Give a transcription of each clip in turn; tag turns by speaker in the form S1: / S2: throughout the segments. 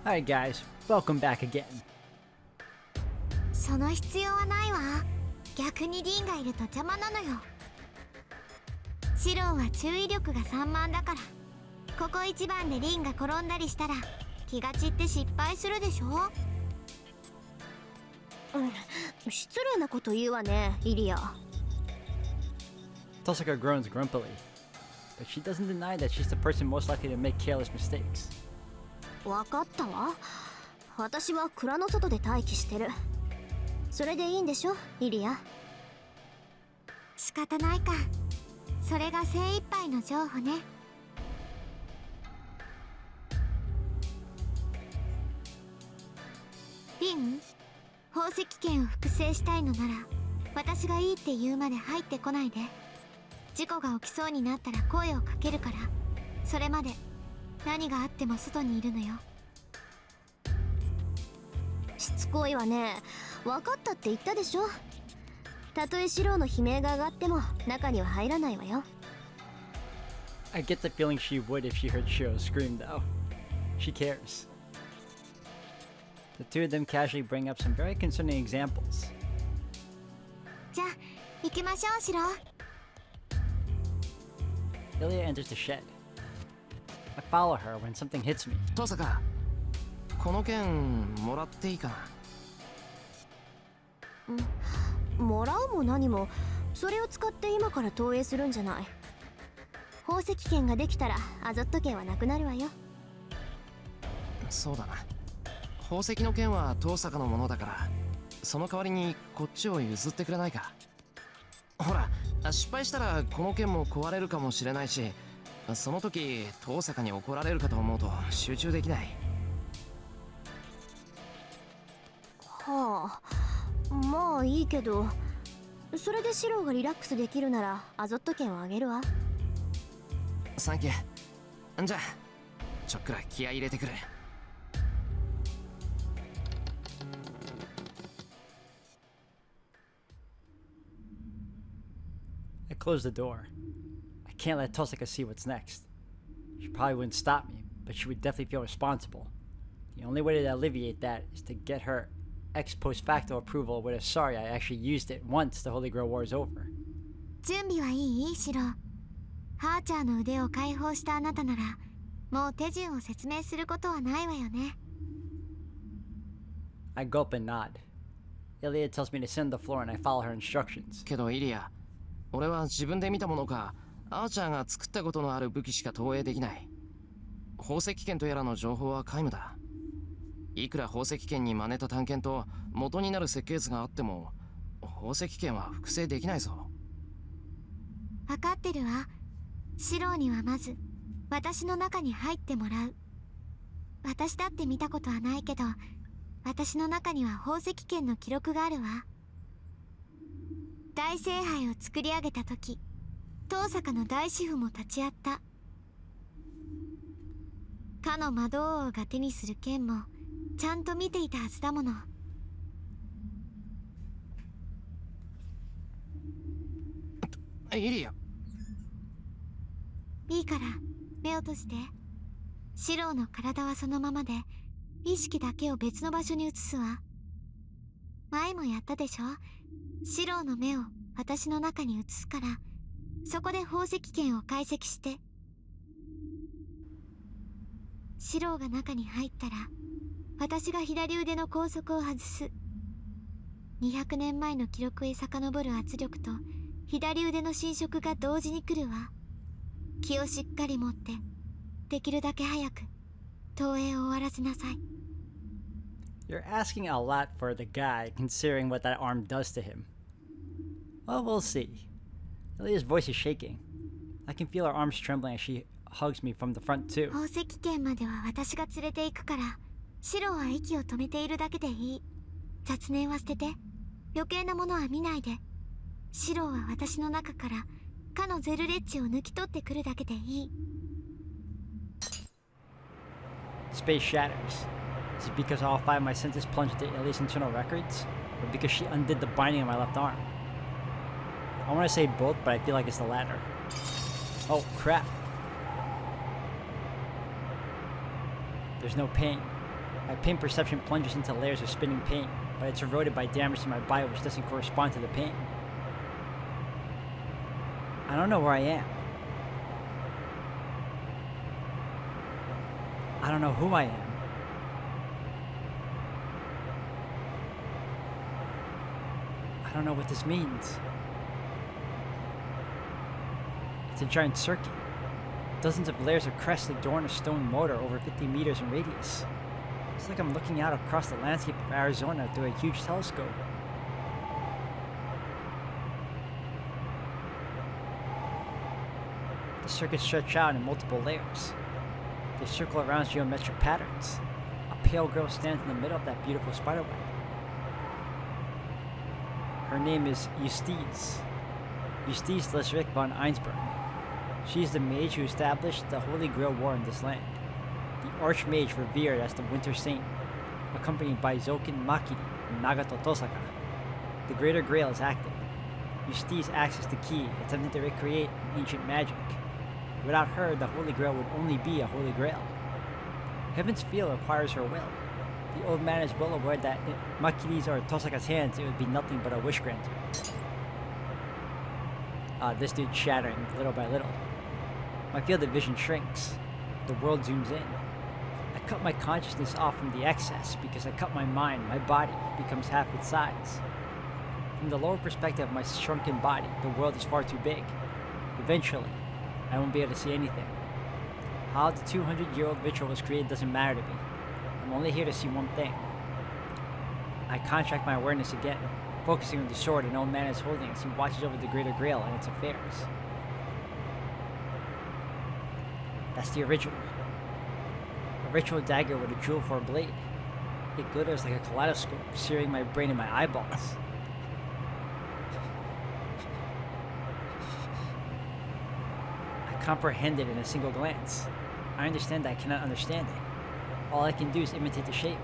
S1: Alright guys, welcome back again.
S2: その必要はないわ。逆にリンがいると邪魔なのよ。シローは注意力が散漫だから、ここ一番でリンが転んだりしたら気が散って失敗するでしょ。
S3: 失礼なこと言うわね、イリア。
S1: Tosaka groans grumpily, but she doesn't deny that she's the person most likely to make careless mistakes.
S3: わかったわ。私は蔵の外で待機してる。それでいいんでしょ、イリア。
S2: 仕方ないか。それが精一杯の譲歩ね。リン、宝石剣を複製したいのなら私がいいって言うまで入ってこないで。事故が起きそうになったら声をかけるから、それまで何があっても外にいるのよ。
S3: しつこいわね。分かったって言ったでしょ。たとえシローの悲鳴が上がっても中には入らないわよ。
S1: I get the feeling she would if she heard Shirou scream though. She cares. The two of them casually bring up some very concerning examples.
S2: じゃあ行きましょう、シロー。
S1: Ilya enters the shed. I follow her when something hits me.
S4: トサカ、この剣もらっていいかな。
S3: もらうも何も、それを使って今から投影するんじゃない。宝石剣ができたらアゾット剣はなくなるわよ。
S4: そうだな。宝石の剣はトサカのものだから、その代わりにこっちを譲ってくれないか。ほら、失敗したらこの剣も壊れるかもしれないし、その時トサカに怒られるかと思うと集中できない。
S3: はあ、まあいいけど、それでシローがリラックスできるならアゾット剣をあげるわ。
S4: サンキュー。じゃあちょっくら気合い入れてくる。
S1: I close the door. I can't let Tosaka see what's next. She probably wouldn't stop me, but she would definitely feel responsible. The only way to alleviate that is to get her ex post facto approval with a sorry I actually used it once the Holy Grail War is over.
S2: 準備はいい、シロー。ハーチャーの腕を解放したあなたならもう手順を説明することはないわよね。
S1: I gulp and nod. Ilya tells me to sit on the floor and I follow her instructions.
S4: けどイリア、俺は自分で見たものかアーチャーが作ったことのある武器しか投影できない。宝石剣とやらの情報は皆無だ。いくら宝石剣に真似た探検と元になる設計図があっても宝石剣は複製できないぞ。
S2: 分かってるわ。シローにはまず私の中に入ってもらう。私だって見たことはないけど、私の中には宝石剣の記録があるわ。大聖杯を作り上げた時、遠坂の大師傅も立ち会った。かの魔導王が手にする剣もちゃんと見ていたはずだもの。
S4: イリア、
S2: いいから目を閉じて。シローの体はそのままで意識だけを別の場所に移すわ。前もやったでしょ。シローの目を私の中に移すから、そこで宝石剣を解析して。シローが中に入ったら私が左腕の拘束を外す。200年前の記録へ遡る圧力と左腕の侵食が同時に来るわ。気をしっかり持ってできるだけ早く投影を終わらせなさい。
S1: You're asking a lot for the guy, considering what that arm does to him. Well, we'll see. Ilya's voice is shaking. I can feel her arms trembling as she hugs me from the front too.
S2: 宝石剣までは私が連れて行くから、シローは息を止めているだけでいい。雑念は捨てて、余計なものは見ないで。シローは私の中からかのゼルレッチを抜き取ってくるだけでいい。
S1: Space shatters. Is it because all five of my senses plunged into Ilya's internal records? Or because she undid the binding on my left arm? I want to say both, but I feel like it's the latter. Oh, crap. There's no pain. My pain perception plunges into layers of spinning pain, but it's eroded by damage to my body which doesn't correspond to the pain. I don't know where I am. I don't know who I am. I don't know what this means. It's a giant circuit. Dozens of layers of crests adorn a stone motor over 50 meters in radius. It's like I'm looking out across the landscape of Arizona through a huge telescope. The circuits stretch out in multiple layers. They circle around geometric patterns. A pale girl stands in the middle of that beautiful spiderweb. Her name is Justiz. Justiz Lesric von Einsberg. She is the mage who established the Holy Grail War in this land. The Archmage revered as the Winter Saint, accompanied by Zoken Makiri and Nagato Tosaka. The Greater Grail is active. Justiz acts as the key, attempting to recreate an ancient magic. Without her, the Holy Grail would only be a Holy Grail. Heaven's Feel requires her will. The old man is well aware that in Makiri's or Tosaka's hands, it would be nothing but a wish granter. This dude's shattering little by little. My field of vision shrinks. The world zooms in. I cut my consciousness off from the excess because I cut my mind, my body becomes half its size. From the lower perspective of my shrunken body, the world is far too big. Eventually, I won't be able to see anything. How the 200-year-old ritual was created doesn't matter to me. I'm only here to see one thing. I contract my awareness again, focusing on the sword an old man is holding as he watches over the Greater Grail and its affairs. That's the original. A ritual dagger with a jewel for a blade. It glitters like a kaleidoscope, searing my brain and my eyeballs. I comprehend it in a single glance. I understand that I cannot understand it. All I can do is imitate the shape.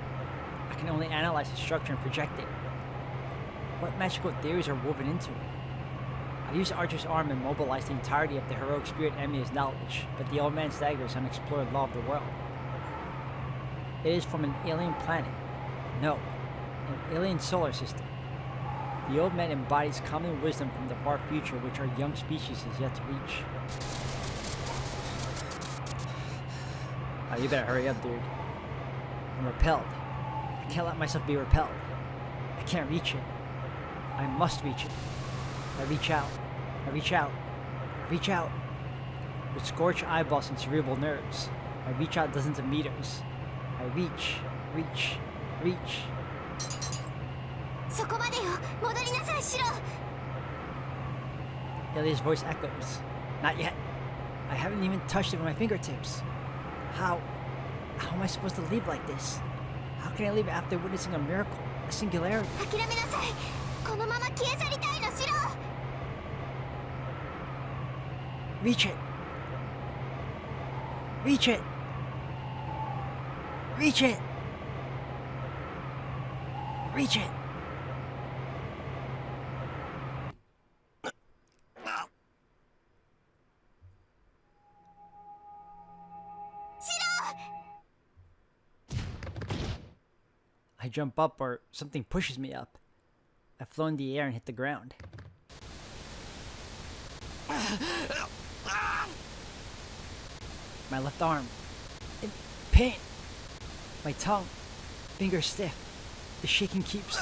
S1: I can only analyze the structure and project it. What magical theories are woven into it? I use Archer's arm and mobilize the entirety of the heroic spirit Emiya's knowledge, but the old man's dagger is an unexplored law of the world. It is from an alien planet. No, an alien solar system. The old man embodies common wisdom from the far future which our young species is yet to reach. You better hurry up, dude. I'm repelled. I can't let myself be repelled. I can't reach it. I must reach it. I reach out. I reach out. I reach out. With scorched eyeballs and cerebral nerves, I reach out dozens of meters. I reach, reach, reach.
S3: そこまでよ。戻りなさい、シロ。
S1: Ilya's voice echoes. Not yet. I haven't even touched it with my fingertips. How am I supposed to leave like this? How can I leave after witnessing a miracle, a singularity?
S3: 諦めなさい。このまま消え去りたいの、シロ。
S1: Reach it. Reach it. Reach it. Reach it. I jump up or something pushes me up. I float in the air and hit the ground. My left arm. In pain. My tongue. Fingers stiff. The shaking keeps.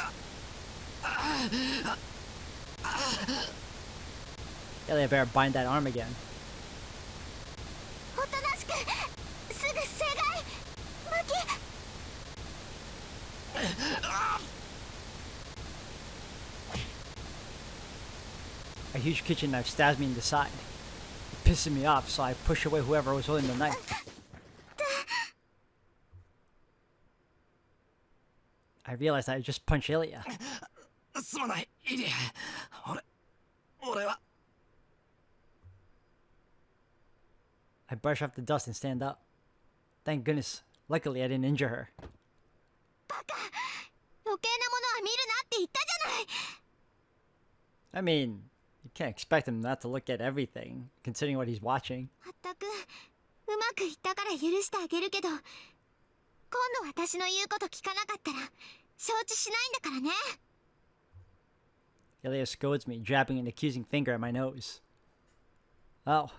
S1: Ilya better bind that arm again.
S3: おとなしくすぐ正解マキ
S1: A huge kitchen knife stabs me in the side. It pisses me off, so I push away whoever was holding the knife. I realized that I just punched Ilya.
S4: すまない、イリア。俺は。
S1: I brush off the dust and stand up. Thank goodness. Luckily, I didn't injure her.
S3: 余計なものは見るなって言ったじゃない
S1: I mean, you can't expect him not to look at everything, considering what he's watching.
S3: まったくうまくいったから許してあげるけど
S2: 今度私の言うこと聞かなかったら承知しないんだからね。
S1: Ilya scolds me, jabbing an accusing finger at my nose. Oh,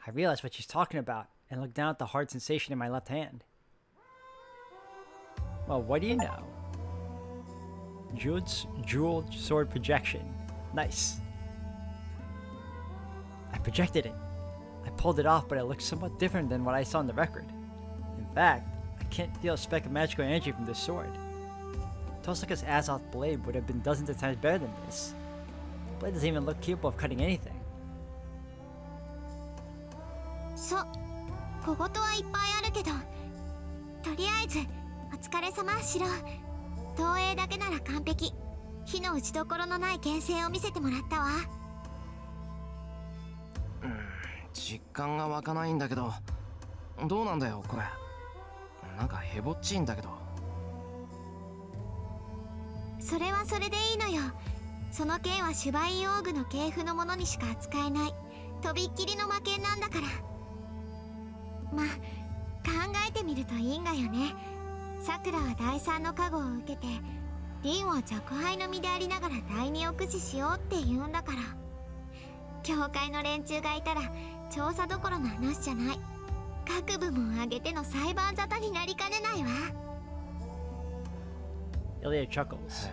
S1: I realize what she's talking about and look down at the hard sensation in my left hand. Well, what do you know? Jeweled sword projection. Nice. I projected it. I pulled it off, but it looks somewhat different than what I saw in the record. In fact, I can't feel a speck of magical energy from this sword. Tosaka's Azoth blade would have been dozens of times better than this. The blade doesn't even look capable of cutting anything.
S2: そう、小言はいっぱいあるけど、とりあえずお疲れ様シロ。投影だけなら完璧。火の打ちどころのない牽制を見せてもらったわ。
S4: 実感が湧かないんだけど、どうなんだよこれ。なんかヘボっちいんだけど。
S2: それはそれでいいのよ。その剣はシュバインオーグの系譜のものにしか扱えないとびっきりの魔剣なんだから。まあ考えてみると因果よね。さくらは第三の加護を受けてリンを若輩の身でありながら第二を駆使しようって言うんだから。教会の連中がいたら調査どころの話じゃない。各部門挙げての裁判沙汰になりかねないわ。
S1: Ilya chuckles.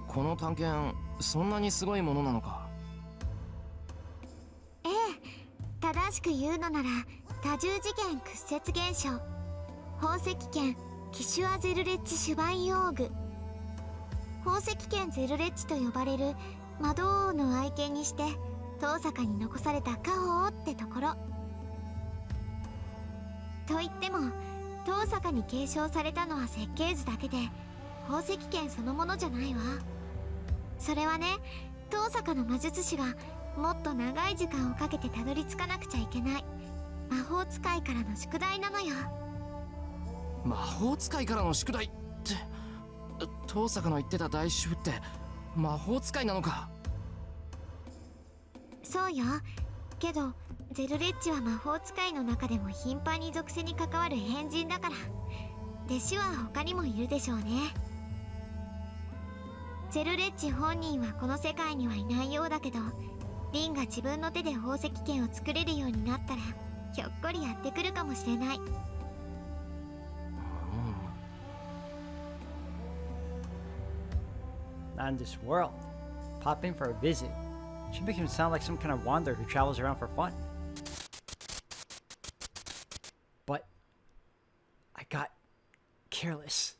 S4: この探検そんなにすごいものなのか。
S2: ええ、正しく言うのなら多重次元屈折現象、宝石剣キシュア・ゼルレッチ・シュバインオーグ。宝石剣ゼルレッチと呼ばれる魔導王の愛犬にして遠坂に残された家宝ってところ。と言っても遠坂に継承されたのは設計図だけで宝石剣そのものじゃないわ。それはね、遠坂の魔術師がもっと長い時間をかけてたどり着かなくちゃいけない魔法使いからの宿題なのよ。
S4: 魔法使いからの宿題って、遠坂の言ってた大主婦って魔法使いなのか。
S2: そうよ。けどゼルレッチは魔法使いの中でも頻繁に属性に関わる変人だから、弟子は他にもいるでしょうね。ゼルレッチ本人はこの世界にはいないようだけど、リンが自分の手で宝石剣を作れるようになったらひょっこりやってくるかもしれない。
S1: Not in this world. Pop in for a visit. Should make him sound like some kind of wanderer who travels around for fun. But I got careless.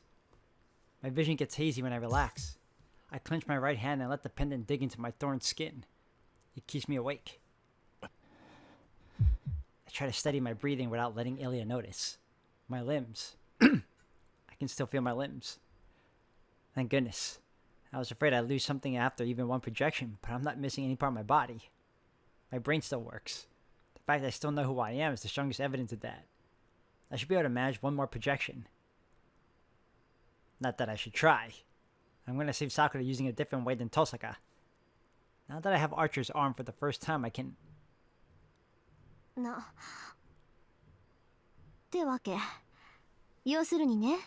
S1: My vision gets hazy when I relax. I clench my right hand and let the pendant dig into my torn skin. It keeps me awake. I try to steady my breathing without letting Ilya notice. My limbs. I can still feel my limbs. Thank goodness. I was afraid I'd lose something after even one projection, but I'm not missing any part of my body. My brain still works. The fact that I still know who I am is the strongest evidence of that. I should be able to manage one more projection. Not that I should try. I'm going to save Sakura using a different way than Tosaka. Now that I have Archer's arm for the first time, I can...
S3: ってわけ。要するにね、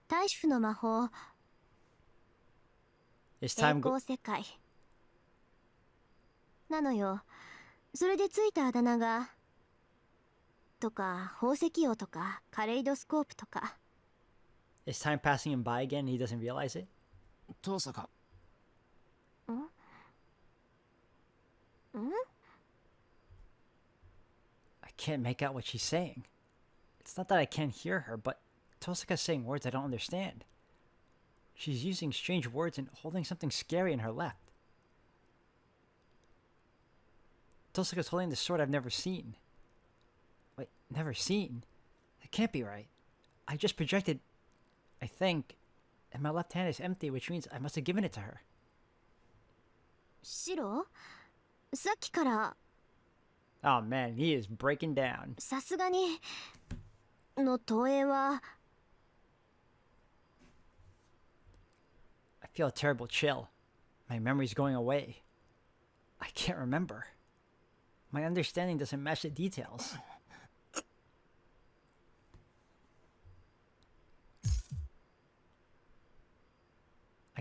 S3: 大主婦の魔法
S1: It's
S3: 栄
S1: time
S3: 光世界なのよ。それでついたあだ名がとか宝石王とかカレイドスコープとか。
S1: Is time passing him by again and he doesn't realize it?
S4: 遠坂。
S1: I can't make out what she's saying. It's not that I can't hear her, but Tosaka's saying words I don't understand. She's using strange words and holding something scary in her left. Tosaka's holding the sword I've never seen. Wait, never seen? That can't be right. I just projected, I think, and my left hand is empty, which means I must have given it to her.
S3: シロ、さっきから
S1: Oh man, he is breaking down.
S3: さすがにの投影は
S1: I feel a terrible chill. My memory's going away. I can't remember. My understanding doesn't match the details.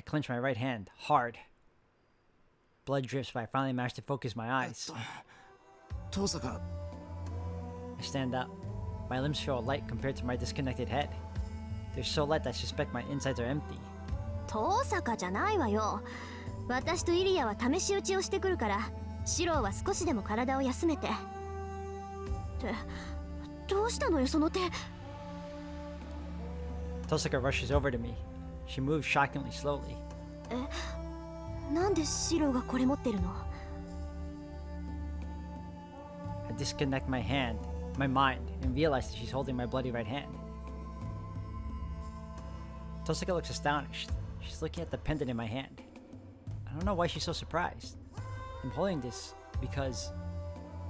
S1: I clench my right hand, hard. Blood drips, but I finally manage to focus my eyes.
S4: 遠坂
S1: I stand up. My limbs feel light compared to my disconnected head. They're so light that I suspect my insides are empty.
S3: 遠坂じゃないわよ。私とイリアは試し撃ちをしてくるから、シローは少しでも体を休めて。って、どうしたのよその手。
S1: Tosaka rushes over to me. She moves shockingly slowly.
S3: なんでシローがこれ持ってるの？
S1: I disconnect my hand, my mind, and realize that she's holding my bloody right hand. Tosaka looks astonished. She's looking at the pendant in my hand. I don't know why she's so surprised. I'm holding this because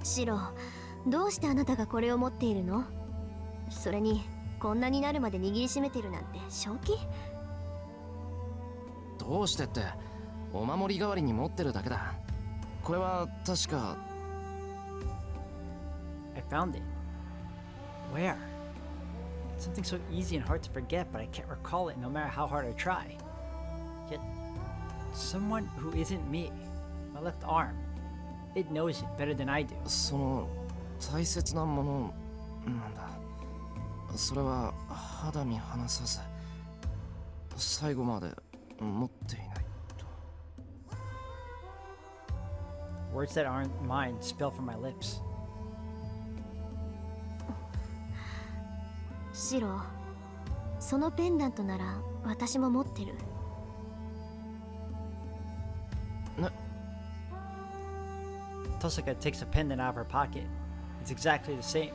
S3: シロー、どうしてあなたがこれを持っているの？それに、こんなになるまで握りしめてるなんて正気？
S4: どうしてってお守り代わりに持ってるだけだ。これは確か
S1: I found it. Where? It's something so easy and hard to forget, but I can't recall it no matter how hard I try. Yet, someone who isn't me, my left arm, it knows it better than I do.
S4: その大切なものなんだ。それは肌身離さず最後まで持っていないと。
S1: Words that aren't mine spill from my lips.
S3: シロー、そのペンダントなら私も持ってる。
S1: Tosaka takes a pendant out of her pocket. It's exactly the same.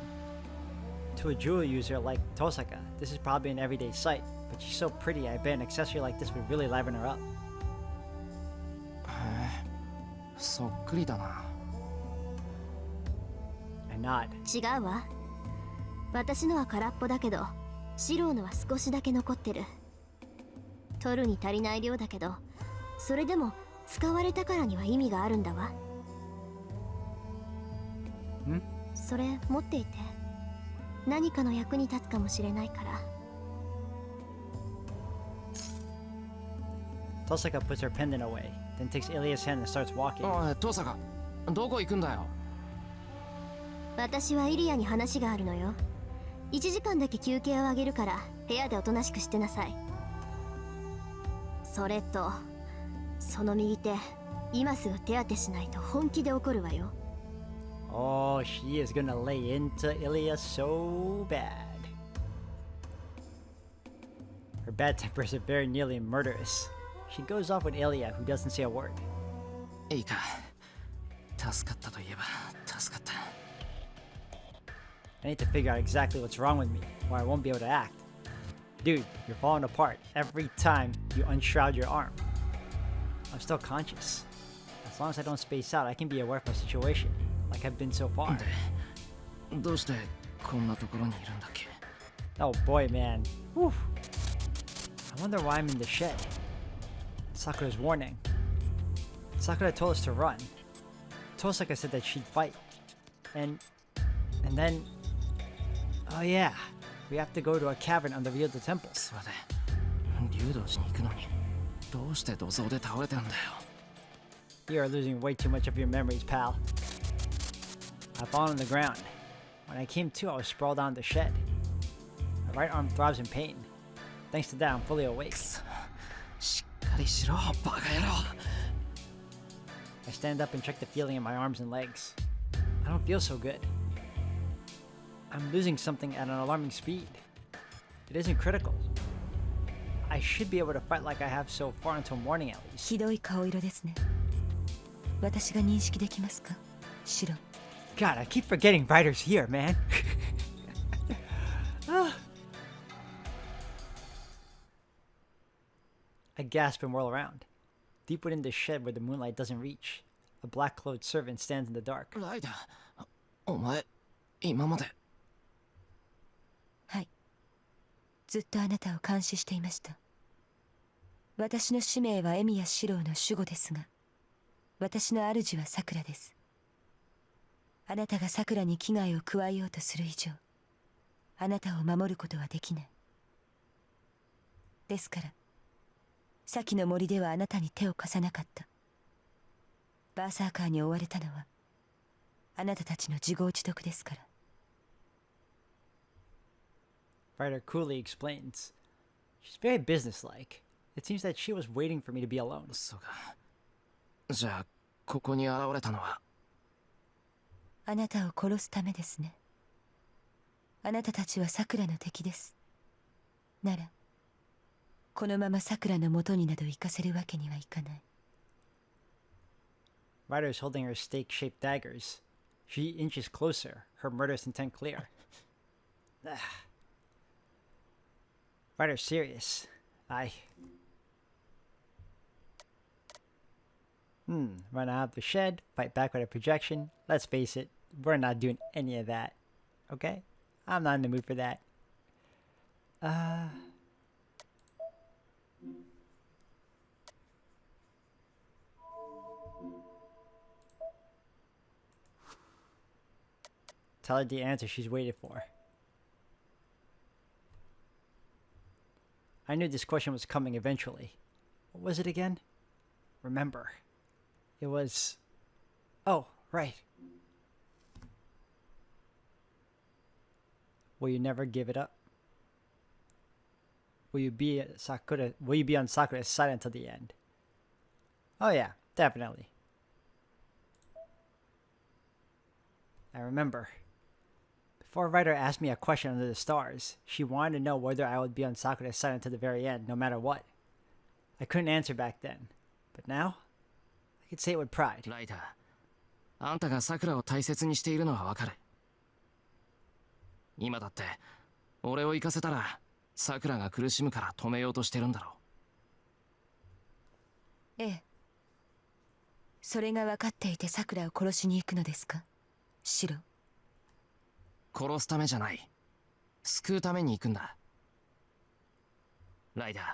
S1: To a jewel user like Tosaka, this is probably an everyday sight, but she's so pretty, I bet an accessory like this would really liven her up.
S4: へえ、そっくりだな。
S1: I nod.
S3: 違うわ。私のは空っぽだけど、シローのは少しだけ残ってる。取るに足りない量だけど、それでも使われたからには意味があるんだわ。
S1: ん？
S3: それ持っていて。何かの役に立つかもしれないから。
S1: Tosaka puts her pendant away, then takes Ilya's hand and starts walking.
S4: おい、遠坂、どこ行くんだよ。
S3: 私はイリアに話があるのよ。1時間だけ休憩をあげるから部屋でおとなしくしてなさい。それとその右手、今すぐ手当てしないと本気で怒るわよ。
S1: Oh, she is gonna lay into Ilya so bad. Her bad tempers are very nearly murderous. She goes off with Ilya, who doesn't say a word.
S4: いいか、助かったといえば助かった。
S1: I need to figure out exactly what's wrong with me, or I won't be able to act. Dude, you're falling apart every time you unshroud your arm. I'm still conscious. As long as I don't space out, I can be aware of my situation, like I've been so far.
S4: どうしてこんなところにいるんだっけ。
S1: Oh boy, man. Whew. I wonder why I'm in the shed. Sakura's warning. Sakura told us to run. Tosaka said that she'd fight. And then... Oh yeah, we have to go to a cavern under the temple.
S4: それで竜道寺に行くのにどうして土蔵で倒れてんだよ。
S1: You are losing way too much of your memories, pal. I fall on the ground. When I came to, I was sprawled out in the shed. My right arm throbs in pain. Thanks to that, I'm fully awake.
S4: しっかりしろ、バカ野郎。
S1: I stand up and check the feeling in my arms and legs. I don't feel so good. I'm losing something at an alarming speed. It isn't critical. I should be able to fight like I have so far until morning at least.
S5: ひどい顔色ですね。私が認識できますか、シロ。
S1: God, I keep forgetting Ryder's here, man. I gasp and whirl around. Deep within the shed where the moonlight doesn't reach, a black-clothed servant stands in the dark.
S4: ライダー、お前今まで。
S5: はい。ずっとあなたを監視していました。私の使命はエミヤシローの守護ですが、私の主はサクラです。あなたがサクラに危害を加えようとする以上、あなたを守ることはできない。ですから、先の森ではあなたに手を貸さなかった。バーサーカーに追われたのはあなたたちの自業自得ですから。
S1: Ryder coolly explains. She's very businesslike. It seems that she was waiting for me to be alone.
S4: そうか。じゃあここに現れたのは。
S5: あなたを殺すためですね。あなたたちはサクラの敵です。ならこのままサクラの元になど行かせるわけにはいかない。
S1: Ryder is holding her stake-shaped daggers. She inches closer, her murderous intent clear. Ryder's serious. Run out of the shed, fight back with a projection. Let's face it, we're not doing any of that. Okay? I'm not in the mood for that. Tell her the answer she's waited for. I knew this question was coming eventually. What was it again? Remember. It was... Oh, right. Will you never give it up? Will you be on Sakura's side until the end? Oh yeah, definitely. I remember. Before Ryder asked me a question under the stars, she wanted to know whether I would be on Sakura's side until the very end, no matter what. I couldn't answer back then, but now, I could say it with pride.
S4: ライダー、あんたがサクラを大切にしているのはわかる。今だって俺を行かせたらサクラが苦しむから止めようとしてるんだろ
S5: う。ええ。それが分かっていてサクラを殺しに行くのですか、シロ。
S4: 殺すためじゃない。救うために行くんだ。ライダー、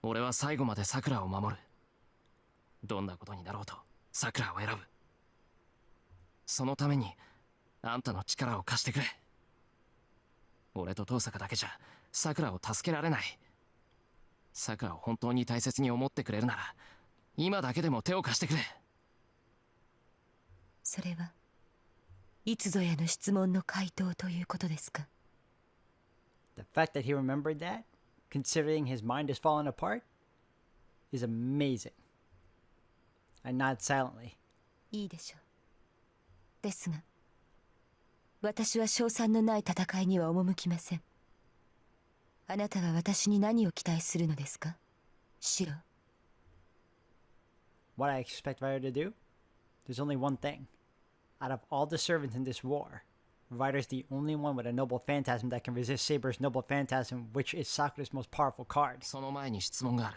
S4: 俺は最後までサクラを守る。どんなことになろうとサクラを選ぶ。そのためにあんたの力を貸してくれ。俺と遠坂だけじゃサクラを助けられない。サクラを本当に大切に思ってくれるなら今だけでも手を貸してくれ。
S5: それはいつぞやの質問の回答ということですか。
S1: The fact that he remembered that, considering his mind is falling apart, is amazing. I nod silently.
S5: いいでしょう。ですが私は勝算のない戦いには赴きません。あなたは私に何を期待するのですか、シロ。
S1: What I expect Ryder to do? There's only one thing. Out of all the servants in this war, Ryder's the only one with a noble phantasm that can resist Saber's noble phantasm, which is Sakura's most powerful card.
S4: その前に質問がある。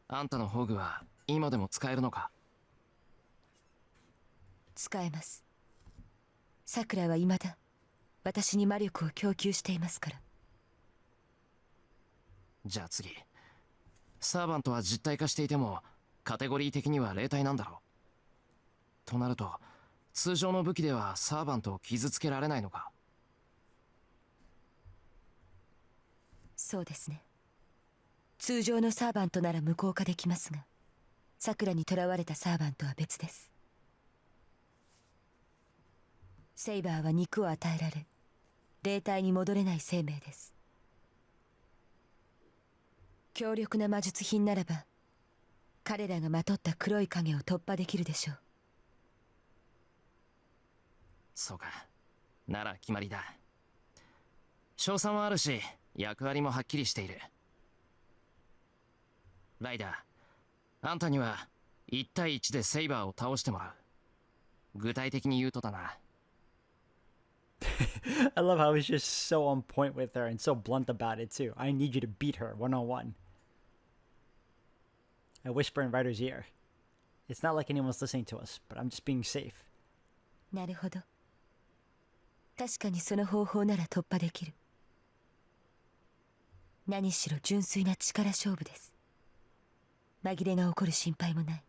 S4: あんたの宝具は今でも使えるのか。
S5: 使えます。サクラは未だ私に魔力を供給していますから。
S4: じゃあ次、サーバントは実体化していてもカテゴリー的には霊体なんだろう。となると通常の武器ではサーバントを傷つけられないのか。
S5: そうですね。通常のサーバントなら無効化できますが、サクラに囚われたサーバントは別です。セイバーは肉を与えられ霊体に戻れない生命です。強力な魔術品ならば彼らがまとった黒い影を突破できるでしょう。
S4: そうか、なら決まりだ。賞賛はあるし役割もはっきりしている。ライダー、あんたには1対1でセイバーを倒してもらう。具体的に言うとだな。
S1: I love how he's just so on point with her and so blunt about it too. I need you to beat her one-on-one. I whisper in Ryder's ear. It's not like anyone's listening to us, but I'm just being safe.
S5: なるほど。確かにその方法なら突破できる。何しろ純粋な力勝負です。紛れが起こる心配もない。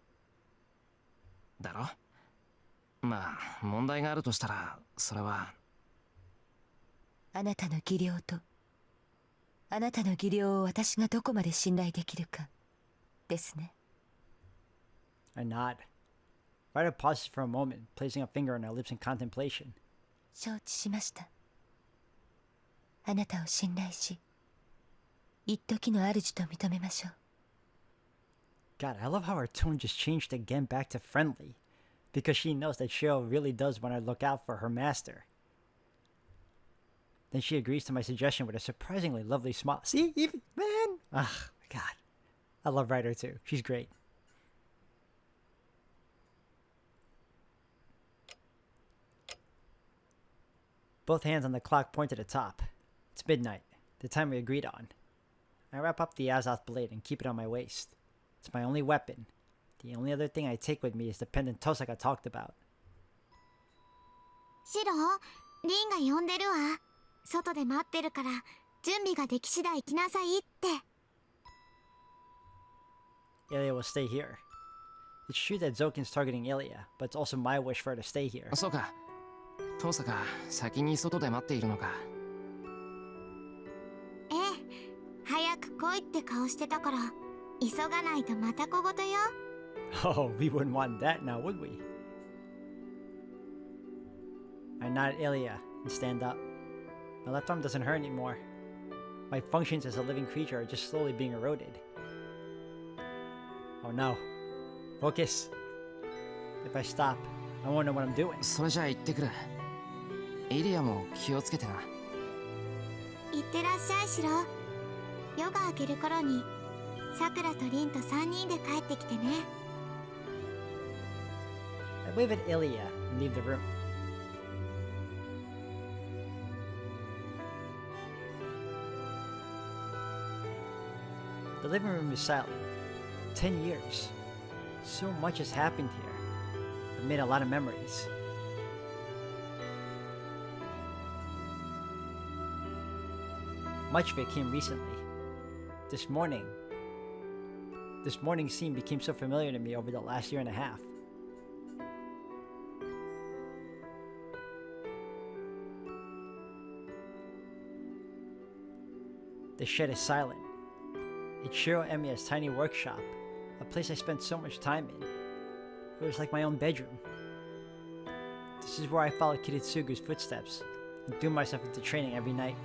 S4: だろ。まあ問題があるとしたらそれは
S5: あなたの技量とあなたの技量を私がどこまで信頼できるかですね。
S1: I nod. Ryder pauses for a moment, placing a finger on her lips in contemplation.
S5: 承知しました。あなたを信頼し、一時の主と認めましょう。
S1: God, I love how her tone just changed again back to friendly, because she knows that Shirou really does want to look out for her master. Then she agrees to my suggestion with a surprisingly lovely smile. See, even man, my God, I love Ryder too. She's great. Both hands on the clock point to the top. It's midnight, the time we agreed on. I wrap up the Azoth blade and keep it on my waist. It's my only weapon. The only other thing I take with me is the pendant Tosaka talked about.
S2: シロ、リンが呼んでるわ。外で待ってるから、準備ができ次第来なさいって。
S1: Ilya will stay here. It's true that Zokin's targeting Ilya, but it's also my wish for her to stay here.
S4: そうか。遠坂、先に外で待っているのか。
S2: ええ、早く来いって顔してたから、急がないとまた小言よ。
S1: Oh, we wouldn't want that now, would we? I nod at Ilya and stand up. My left arm doesn't hurt anymore. My functions as a living creature are just slowly being eroded. Oh no. Focus. If I stop, I won't know what I'm doing.
S4: それじゃあ行ってくる。エリアも気をつけてな。
S2: 行ってらっしゃいシロ。夜が明ける頃に、さくらとリンと3人で帰ってきてね。
S1: I wave at Ilya and leave the room. The living room is silent. 10 years. So much has happened here. I've made a lot of memories. Much of it came recently. This morning's scene became so familiar to me over the last year and a half. The shed is silent. It's Shirou Emiya's tiny workshop, a place I spent so much time in. It was like my own bedroom. This is where I followed Kiritsugu's footsteps and threw myself into training every night.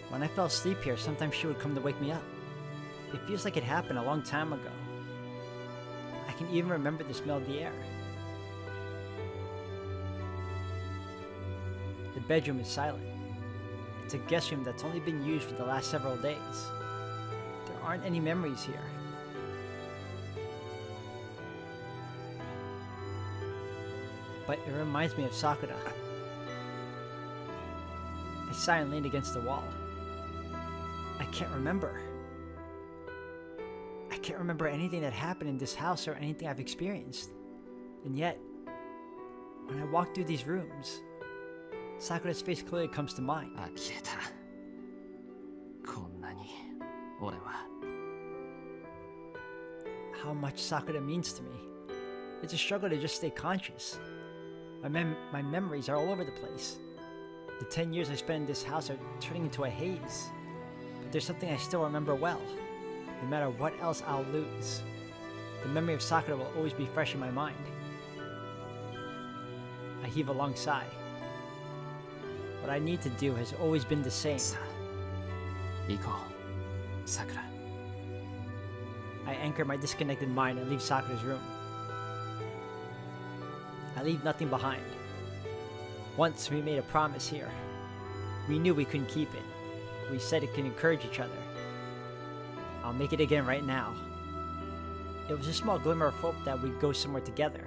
S1: When I fell asleep here, sometimes she would come to wake me up. It feels like it happened a long time ago. I can even remember the smell of the air. The bedroom is silent. It's a guest room that's only been used for the last several days. There aren't any memories here. But it reminds me of Sakura. I sigh and lean against the wall. I can't remember. I can't remember anything that happened in this house or anything I've experienced. And yet, when I walk through these rooms, Sakura's face clearly comes to mind.
S4: 呆れた。こんなに俺は。
S1: How much Sakura means to me. It's a struggle to just stay conscious. My memories are all over the place. The 10 years I spent in this house are turning into a haze. But there's something I still remember well. No matter what else I'll lose, the memory of Sakura will always be fresh in my mind. I heave a long sigh. What I need to do has always been the same.
S4: さあ、行こう、さくら。
S1: I anchor my disconnected mind and leave Sakura's room. I leave nothing behind. Once we made a promise here. We knew we couldn't keep it. We said it could encourage each other. I'll make it again right now. It was a small glimmer of hope that we'd go somewhere together.